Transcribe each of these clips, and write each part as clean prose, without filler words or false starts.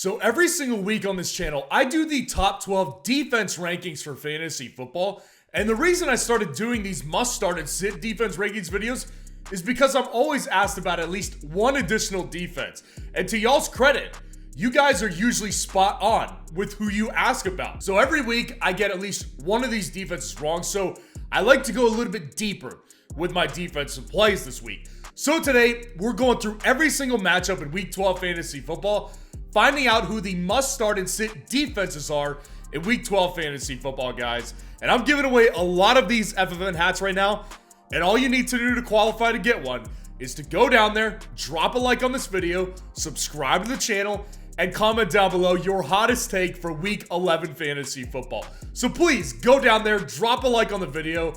So every single week on this channel, I do the top 12 defense rankings for fantasy football. And the reason I started doing these must-start and sit defense rankings videos is because I'm always asked about at least one additional defense. And to y'all's credit, you guys are usually spot on with who you ask about. So every week, I get at least one of these defenses wrong. So I like to go a little bit deeper with my defensive plays this week. So today, we're going through every single matchup in Week 12 fantasy football, finding out who the must-start and sit defenses are in Week 12 fantasy football, guys. And I'm giving away a lot of these FFN hats right now. And all you need to do to qualify to get one is to go down there, drop a like on this video, subscribe to the channel, and comment down below your hottest take for Week 11 fantasy football. So please go down there, drop a like on the video,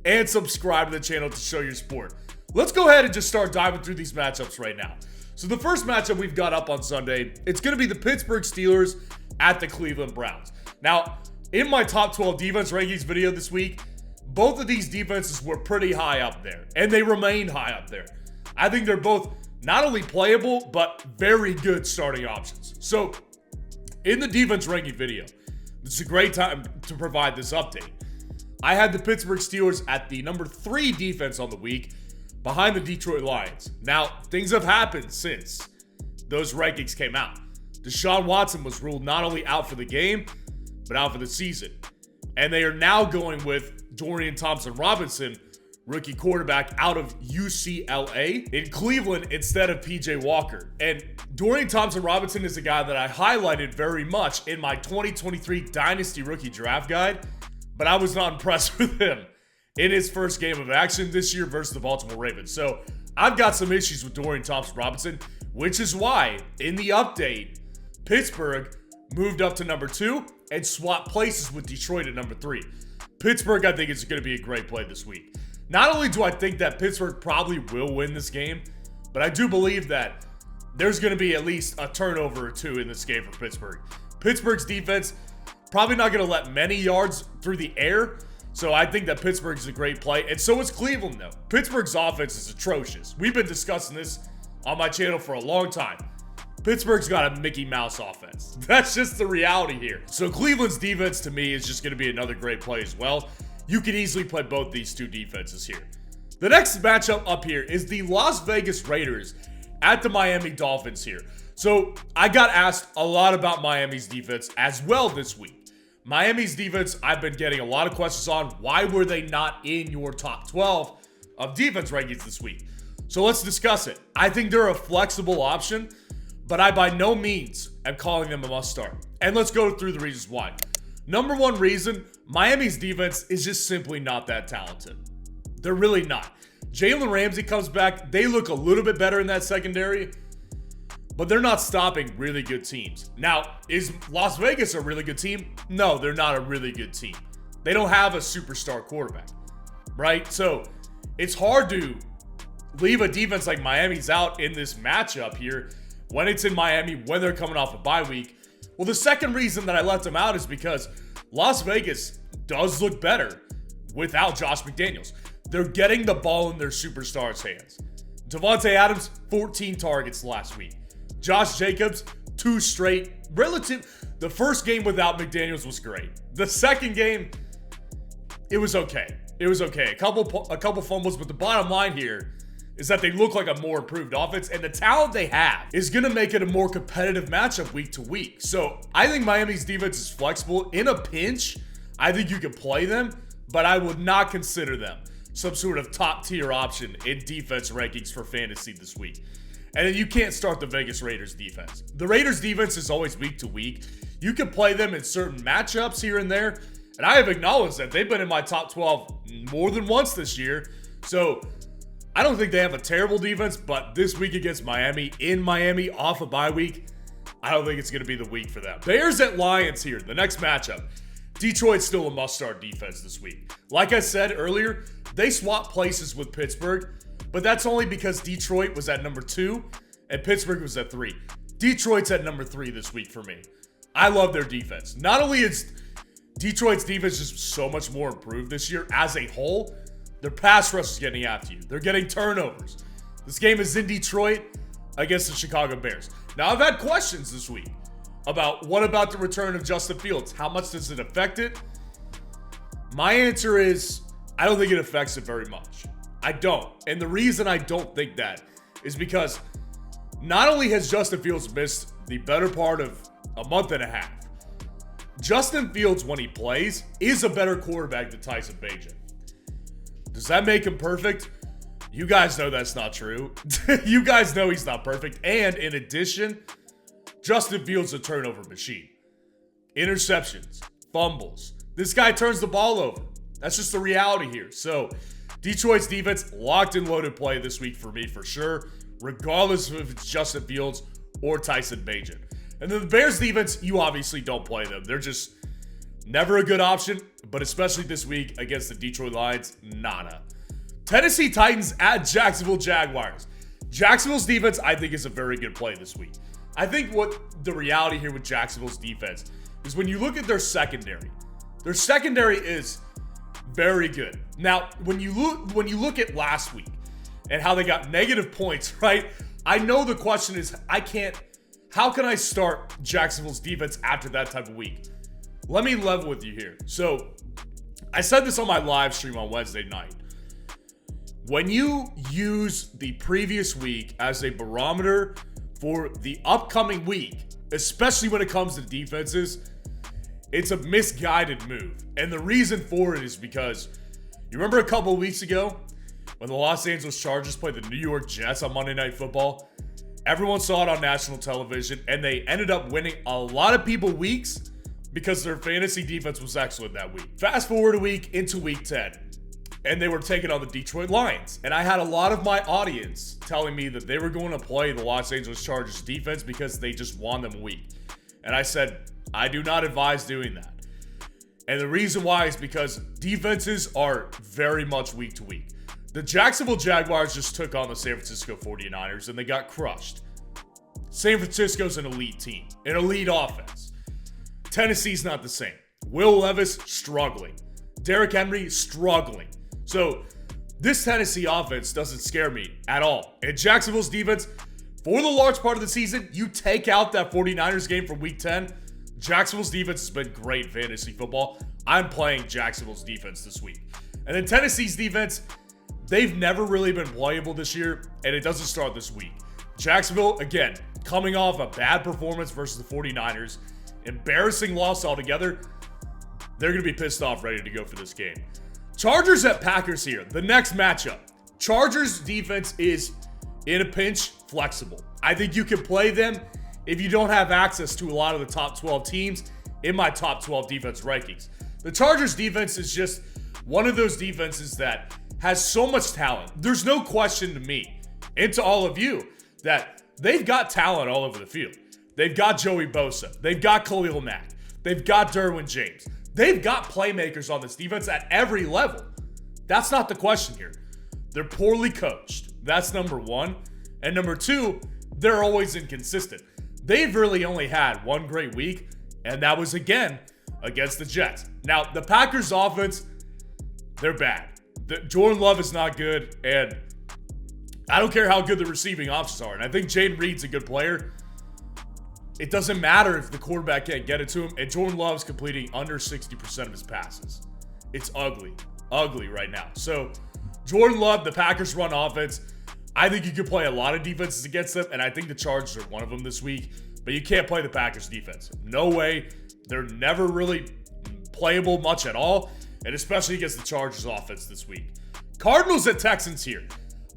and subscribe to the channel to show your support. Let's go ahead and just start diving through these matchups right now. So the first matchup we've got up on Sunday, it's going to be the Pittsburgh Steelers at the Cleveland Browns. Now, in my top 12 defense rankings video this week, both of these defenses were pretty high up there, and they remain high up there. I think they're both not only playable, but very good starting options. So, in the defense ranking video, it's a great time to provide this update. I had the Pittsburgh Steelers at the number 3 defense on the week, behind the Detroit Lions. Now, things have happened since those rankings came out. Deshaun Watson was ruled not only out for the game, but out for the season. And they are now going with Dorian Thompson-Robinson, rookie quarterback out of UCLA, in Cleveland instead of PJ Walker. And Dorian Thompson-Robinson is a guy that I highlighted very much in my 2023 Dynasty Rookie Draft Guide, but I was not impressed with him in his first game of action this year versus the Baltimore Ravens. So I've got some issues with Dorian Thompson-Robinson, which is why in the update, Pittsburgh moved up to number 2 and swapped places with Detroit at number 3. Pittsburgh, I think, is going to be a great play this week. Not only do I think that Pittsburgh probably will win this game, but I do believe that there's going to be at least a turnover or 2 in this game for Pittsburgh. Pittsburgh's defense probably not going to let many yards through the air, so I think that Pittsburgh is a great play, and so is Cleveland, though. Pittsburgh's offense is atrocious. We've been discussing this on my channel for a long time. Pittsburgh's got a Mickey Mouse offense. That's just the reality here. So Cleveland's defense, to me, is just going to be another great play as well. You could easily play both these two defenses here. The next matchup up here is the Las Vegas Raiders at the Miami Dolphins here. So I got asked a lot about Miami's defense as well this week. Miami's defense, I've been getting a lot of questions on. Why were they not in your top 12 of defense rankings this week? So let's discuss it. I think they're a flexible option, but I by no means am calling them a must-start. And let's go through the reasons why. Number one reason, Miami's defense is just simply not that talented. They're really not. Jalen Ramsey comes back. They look a little bit better in that secondary, but they're not stopping really good teams. Now, is Las Vegas a really good team? No, they're not a really good team. They don't have a superstar quarterback, right? So it's hard to leave a defense like Miami's out in this matchup here when it's in Miami, when they're coming off a bye week. Well, the second reason that I left them out is because Las Vegas does look better without Josh McDaniels. They're getting the ball in their superstars' hands. Devontae Adams, 14 targets last week. Josh Jacobs, 2 straight. The first game without McDaniels was great. The second game, it was okay. It was okay. A couple fumbles, but the bottom line here is that they look like a more improved offense, and the talent they have is going to make it a more competitive matchup week to week. So I think Miami's defense is flexible. In a pinch, I think you can play them, but I would not consider them some sort of top-tier option in defense rankings for fantasy this week. And then you can't start the Vegas Raiders defense. The Raiders defense is always week to week. You can play them in certain matchups here and there, and I have acknowledged that they've been in my top 12 more than once this year. So I don't think they have a terrible defense, but this week against Miami, in Miami, off a bye week, I don't think it's going to be the week for them. Bears at Lions here, the next matchup. Detroit's still a must-start defense this week. Like I said earlier, they swapped places with Pittsburgh, but that's only because Detroit was at number 2 and Pittsburgh was at 3. Detroit's at number 3 this week for me. I love their defense. Not only is Detroit's defense just so much more improved this year as a whole, their pass rush is getting after you. They're getting turnovers. This game is in Detroit against the Chicago Bears. Now, I've had questions this week. about what about the return of Justin Fields? How much does it affect it? My answer is I don't think it affects it very much. I don't. And the reason I don't think that is because not only has Justin Fields missed the better part of a month and a half, Justin Fields, when he plays, is a better quarterback than Tyson Bagent. Does that make him perfect? You guys know that's not true. You guys know he's not perfect. And in addition, Justin Fields is a turnover machine. Interceptions, fumbles. This guy turns the ball over. That's just the reality here. So, Detroit's defense, locked and loaded play this week for me for sure, regardless of if it's Justin Fields or Tyson Bagent. And then the Bears defense, you obviously don't play them. They're just never a good option, but especially this week against the Detroit Lions, nada. Tennessee Titans at Jacksonville Jaguars. Jacksonville's defense, I think, is a very good play this week. I think what the reality here with Jacksonville's defense is when you look at their secondary is very good. Now, when you look at last week and how they got negative points, right? I know the question is, how can I start Jacksonville's defense after that type of week? Let me level with you here. So, I said this on my live stream on Wednesday night. When you use the previous week as a barometer for the upcoming week, especially when it comes to defenses, it's a misguided move. And the reason for it is because you remember a couple of weeks ago when the Los Angeles Chargers played the New York Jets on Monday Night Football? Everyone saw it on national television, and they ended up winning a lot of people weeks because their fantasy defense was excellent that week. Fast forward a week into week 10, and they were taking on the Detroit Lions. And I had a lot of my audience telling me that they were going to play the Los Angeles Chargers defense because they just won them a week. And I said, I do not advise doing that. And the reason why is because defenses are very much week to week. The Jacksonville Jaguars just took on the San Francisco 49ers and they got crushed. San Francisco's an elite team, an elite offense. Tennessee's not the same. Will Levis struggling. Derrick Henry struggling. So this Tennessee offense doesn't scare me at all. And Jacksonville's defense, for the large part of the season, you take out that 49ers game from week 10, Jacksonville's defense has been great fantasy football. I'm playing Jacksonville's defense this week. And then Tennessee's defense, they've never really been playable this year, and it doesn't start this week. Jacksonville, again, coming off a bad performance versus the 49ers, embarrassing loss altogether, they're going to be pissed off, ready to go for this game. Chargers at Packers here, the next matchup. Chargers defense is, in a pinch, flexible. I think you can play them if you don't have access to a lot of the top 12 teams in my top 12 defense rankings. The Chargers defense is just one of those defenses that has so much talent. There's no question to me and to all of you that they've got talent all over the field. They've got Joey Bosa. They've got Khalil Mack. They've got Derwin James. They've got playmakers on this defense at every level. That's not the question here. They're poorly coached. That's number one. And number two, they're always inconsistent. They've really only had one great week, and that was, again, against the Jets. Now, the Packers' offense, they're bad. Jordan Love is not good, and I don't care how good the receiving options are. And I think Jaden Reed's a good player. It doesn't matter if the quarterback can't get it to him, and Jordan Love's completing under 60% of his passes. It's ugly right now. So, Jordan Love, the Packers run offense, I think you could play a lot of defenses against them, and I think the Chargers are one of them this week, but you can't play the Packers defense. No way. They're never really playable much at all, and especially against the Chargers offense this week. Cardinals at Texans here.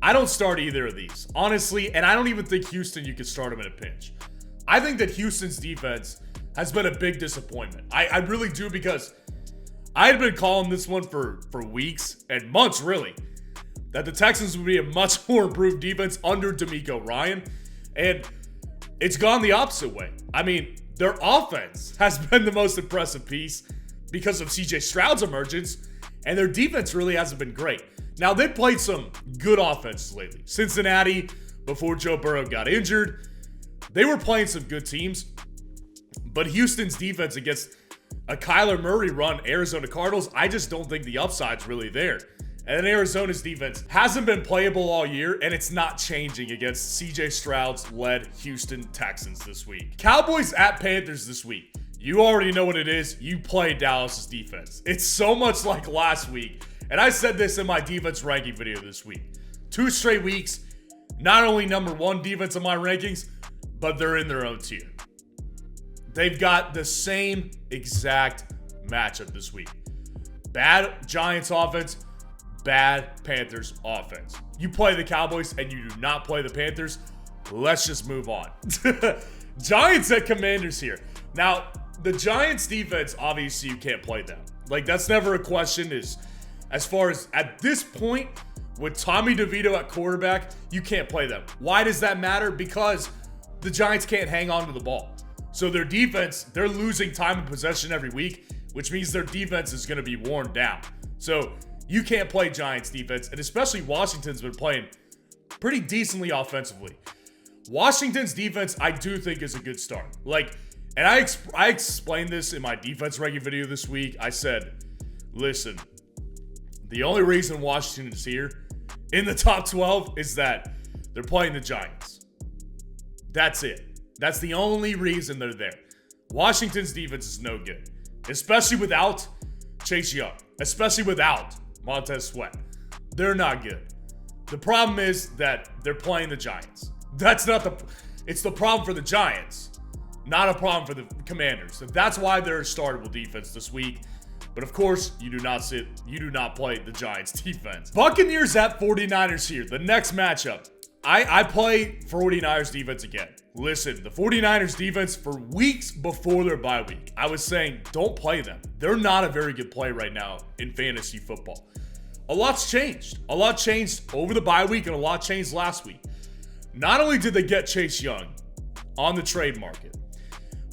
I don't start either of these, honestly, and I don't even think Houston, you could start them in a pinch. I think that Houston's defense has been a big disappointment. I really do, because I had been calling this one for weeks and months, really, that the Texans would be a much more improved defense under DeMeco Ryan, and it's gone the opposite way. I mean, their offense has been the most impressive piece because of CJ Stroud's emergence, and their defense really hasn't been great. Now, they've played some good offenses lately. Cincinnati, before Joe Burrow got injured, they were playing some good teams, but Houston's defense against a Kyler Murray run Arizona Cardinals, I just don't think the upside's really there. And then Arizona's defense hasn't been playable all year, and it's not changing against CJ Stroud's led Houston Texans this week. Cowboys at Panthers this week. You already know what it is. You play Dallas's defense. It's so much like last week. And I said this in my defense ranking video this week. 2 straight weeks, not only #1 defense in my rankings, but they're in their own tier. They've got the same exact matchup this week. Bad Giants offense, bad Panthers offense. You play the Cowboys and you do not play the Panthers. Let's just move on. Giants at Commanders here. Now, the Giants defense, obviously you can't play them. Like, that's never a question. As far as at this point, with Tommy DeVito at quarterback, you can't play them. Why does that matter? Because the Giants can't hang on to the ball. So their defense, they're losing time of possession every week, which means their defense is going to be worn down. So you can't play Giants defense, and especially Washington's been playing pretty decently offensively. Washington's defense, I do think, is a good start. And I explained this in my defense ranking video this week. I said, listen, the only reason Washington is here in the top 12 is that they're playing the Giants. That's it. That's the only reason they're there. Washington's defense is no good, especially without Chase Young, especially without Montez Sweat. They're not good. The problem is that they're playing the Giants. It's the problem for the Giants, not a problem for the Commanders. So that's why they're a startable defense this week. But of course, you do not play the Giants defense. Buccaneers at 49ers here. The next matchup. I play 49ers defense again. Listen, the 49ers defense for weeks before their bye week, I was saying, don't play them. They're not a very good play right now in fantasy football. A lot's changed. A lot changed over the bye week and a lot changed last week. Not only did they get Chase Young on the trade market,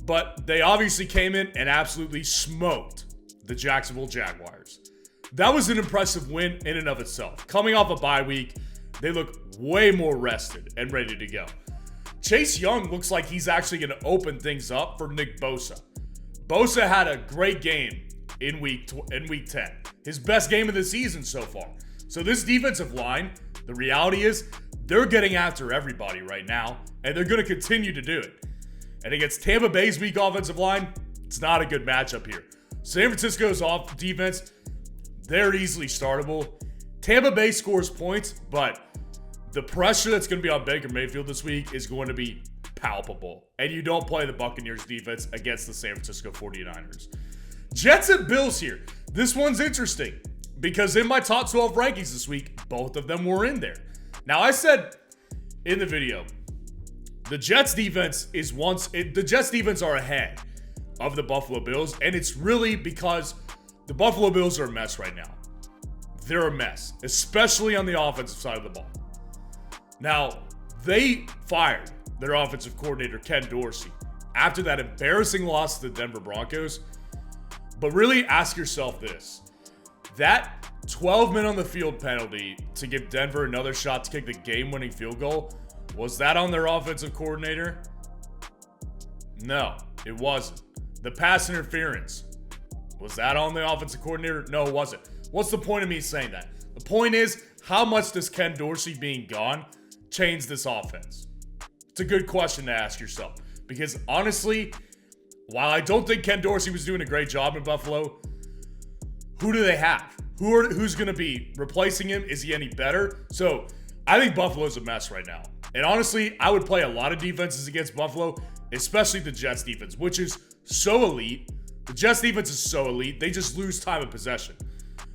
but they obviously came in and absolutely smoked the Jacksonville Jaguars. That was an impressive win in and of itself. Coming off a bye week, they look way more rested and ready to go. Chase Young looks like he's actually going to open things up for Nick Bosa. Bosa had a great game in week 10. His best game of the season so far. So this defensive line, the reality is they're getting after everybody right now, and they're going to continue to do it. And against Tampa Bay's weak offensive line, it's not a good matchup here. San Francisco's off defense, they're easily startable. Tampa Bay scores points, but the pressure that's going to be on Baker Mayfield this week is going to be palpable. And you don't play the Buccaneers defense against the San Francisco 49ers. Jets and Bills here. This one's interesting because in my top 12 rankings this week, both of them were in there. Now, I said in the video, the Jets defense are ahead of the Buffalo Bills, and it's really because the Buffalo Bills are a mess right now. They're a mess, especially on the offensive side of the ball. Now, they fired their offensive coordinator, Ken Dorsey, after that embarrassing loss to the Denver Broncos. But really ask yourself this. That 12 men on the field penalty to give Denver another shot to kick the game-winning field goal, was that on their offensive coordinator? No, it wasn't. The pass interference, was that on the offensive coordinator? No, it wasn't. What's the point of me saying that? The point is, how much does Ken Dorsey being gone change this offense? It's a good question to ask yourself. Because honestly, while I don't think Ken Dorsey was doing a great job in Buffalo, who do they have? Who's going to be replacing him? Is he any better? So I think Buffalo's a mess right now. And honestly, I would play a lot of defenses against Buffalo, especially the Jets defense, which is so elite. The Jets defense is so elite, they just lose time of possession.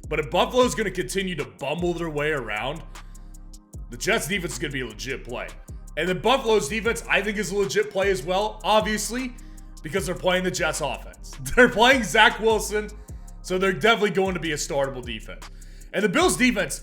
But if Buffalo's going to continue to bumble their way around, the Jets defense is going to be a legit play. And then Buffalo's defense, I think, is a legit play as well, obviously, because they're playing the Jets offense. They're playing Zach Wilson, so they're definitely going to be a startable defense. And the Bills defense,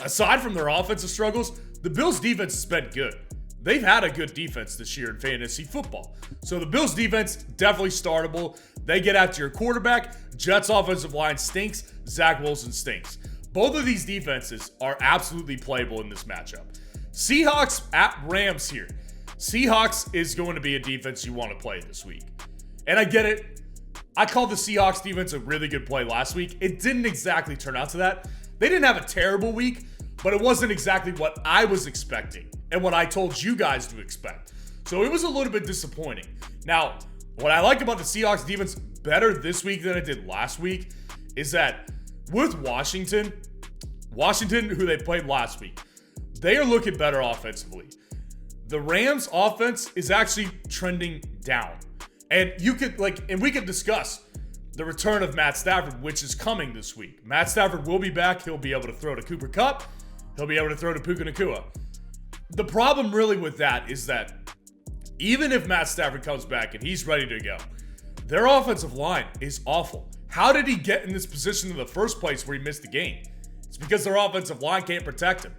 aside from their offensive struggles, the Bills defense has been good. They've had a good defense this year in fantasy football. So the Bills defense, definitely startable. They get after your quarterback. Jets offensive line stinks. Zach Wilson stinks. Both of these defenses are absolutely playable in this matchup. Seahawks at Rams here. Seahawks is going to be a defense you want to play this week. And I get it. I called the Seahawks defense a really good play last week. It didn't exactly turn out to that. They didn't have a terrible week, but it wasn't exactly what I was expecting and what I told you guys to expect. So it was a little bit disappointing. Now, what I like about the Seahawks defense better this week than it did last week is that with Washington, who they played last week, they are looking better offensively. The Rams offense is actually trending down. And we could discuss the return of Matt Stafford, which is coming this week. Matt Stafford will be back. He'll be able to throw to Cooper Kupp. He'll be able to throw to Puka Nacua. The problem really with that is that even if Matt Stafford comes back and he's ready to go, their offensive line is awful. How did he get in this position in the first place where he missed the game? It's because their offensive line can't protect him.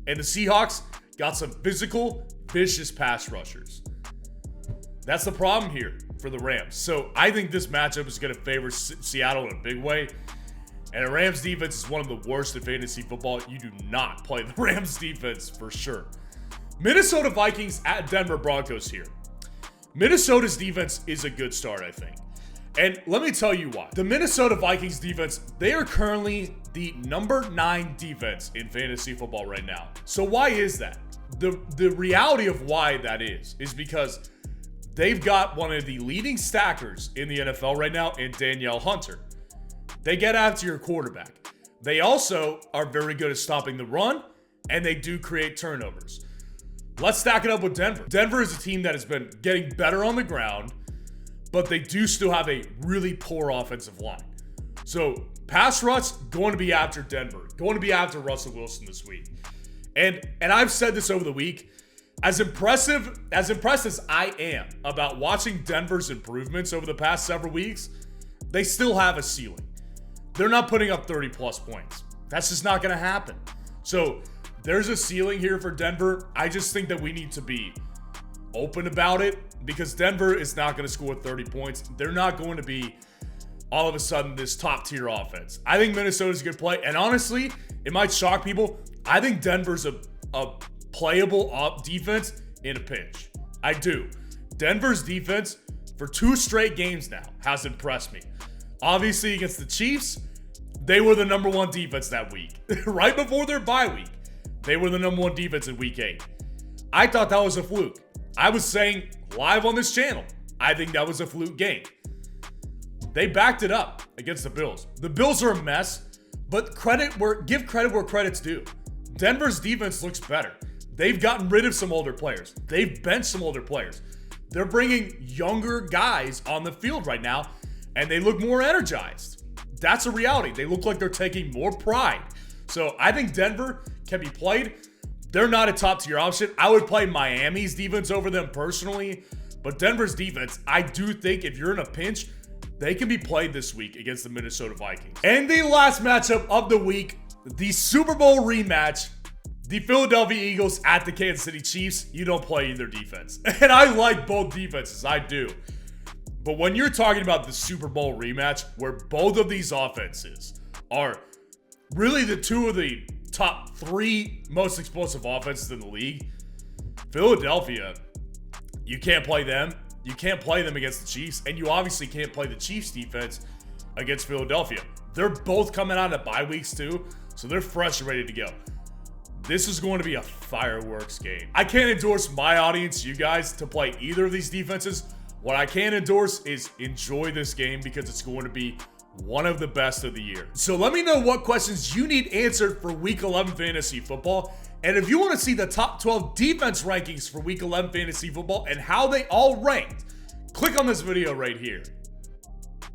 And the Seahawks got some physical, vicious pass rushers. That's the problem here for the Rams. So I think this matchup is going to favor Seattle in a big way. And the Rams defense is one of the worst in fantasy football. You do not play the Rams defense for sure. Minnesota Vikings at Denver Broncos here. Minnesota's defense is a good start, I think. And let me tell you why. The Minnesota Vikings defense, they are currently the number 9 defense in fantasy football right now. So why is that? The reality of why that is because they've got one of the leading stackers in the NFL right now in Danielle Hunter. They get after your quarterback. They also are very good at stopping the run, and they do create turnovers. Let's stack it up with Denver. Denver is a team that has been getting better on the ground, but they do still have a really poor offensive line. So pass rush, going to be after Denver, going to be after Russell Wilson this week. And I've said this over the week, as impressed as I am about watching Denver's improvements over the past several weeks, they still have a ceiling. They're not putting up 30 plus points. That's just not going to happen. So there's a ceiling here for Denver. I just think that we need to be open about it because Denver is not going to score 30 points. They're not going to be all of a sudden this top tier offense. I think Minnesota's a good play. And honestly, it might shock people. I think Denver's a playable defense in a pinch. I do. Denver's defense for 2 straight games now has impressed me. Obviously against the Chiefs, they were the number 1 defense that week. Right before their bye week, they were the number 1 defense in week 8. I thought that was a fluke. I was saying live on this channel, I think that was a fluke game. They backed it up against the Bills. The Bills are a mess, but give credit where credit's due. Denver's defense looks better. They've gotten rid of some older players. They've benched some older players. They're bringing younger guys on the field right now, and they look more energized. That's a reality. They look like they're taking more pride. So I think Denver can be played. They're not a top tier option. I would play Miami's defense over them personally, but Denver's defense, I do think if you're in a pinch, they can be played this week against the Minnesota Vikings. And the last matchup of the week, the Super Bowl rematch, the Philadelphia Eagles at the Kansas City Chiefs. You don't play either defense. And I like both defenses, I do. But when you're talking about the Super Bowl rematch, where both of these offenses are really the 2 of the top 3 most explosive offenses in the league, Philadelphia, you can't play them. You can't play them against the Chiefs, and you obviously can't play the Chiefs defense against Philadelphia. They're both coming out of bye weeks too, so they're fresh and ready to go. This is going to be a fireworks game. I can't endorse my audience, you guys, to play either of these defenses. What I can endorse is enjoy this game because it's going to be one of the best of the year. So let me know what questions you need answered for Week 11 Fantasy Football. And if you want to see the top 12 defense rankings for Week 11 Fantasy Football and how they all ranked, click on this video right here.